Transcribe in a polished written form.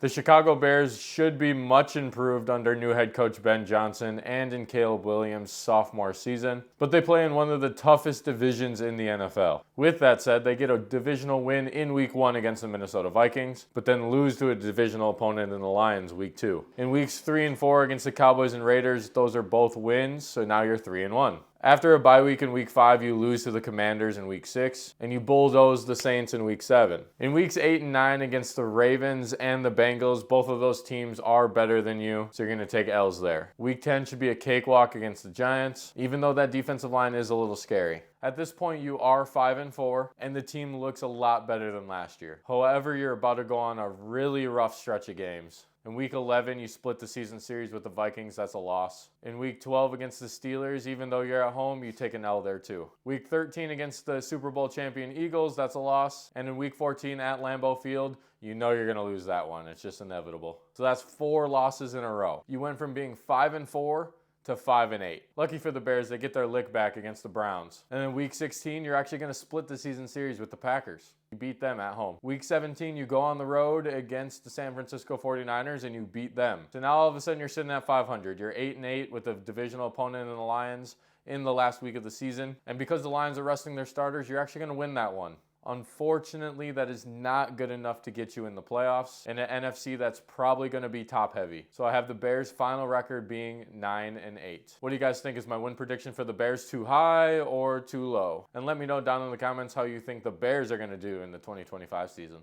The Chicago Bears should be much improved under new head coach Ben Johnson and in Caleb Williams' sophomore season, but they play in one of the toughest divisions in the NFL. With that said, they get a divisional win in Week 1 against the Minnesota Vikings, but then lose to a divisional opponent in the Lions Week 2. In Weeks 3 and 4 against the Cowboys and Raiders, those are both wins, so now you're 3-1. After a bye week in Week 5, you lose to the Commanders in Week 6, and you bulldoze the Saints in Week 7. In Weeks 8 and 9 against the Ravens and the Bengals, both of those teams are better than you, so you're going to take L's there. Week 10 should be a cakewalk against the Giants, even though that defensive line is a little scary. At this point, you are 5-4, and the team looks a lot better than last year. However, you're about to go on a really rough stretch of games. In Week 11, you split the season series with the Vikings. That's a loss. In Week 12 against the Steelers, even though you're at home, you take an L there too. Week 13 against the Super Bowl champion Eagles, that's a loss. And in Week 14 at Lambeau Field, you know you're going to lose that one. It's just inevitable. So that's 4 losses in a row. You went from being 5-4 to 5-8. Lucky for the Bears, they get their lick back against the Browns. And in Week 16, you're actually going to split the season series with the Packers. You beat them at home. Week 17, you go on the road against the San Francisco 49ers and you beat them. So now all of a sudden you're sitting at 500. You're 8-8 with a divisional opponent in the Lions in the last week of the season. And because the Lions are resting their starters, you're actually going to win that one. Unfortunately, that is not good enough to get you in the playoffs. In an NFC that's probably going to be top heavy. So I have the Bears' final record being 9-8. What do you guys think? Is my win prediction for the Bears too high or too low? And let me know down in the comments how you think the Bears are going to do in the 2025 season.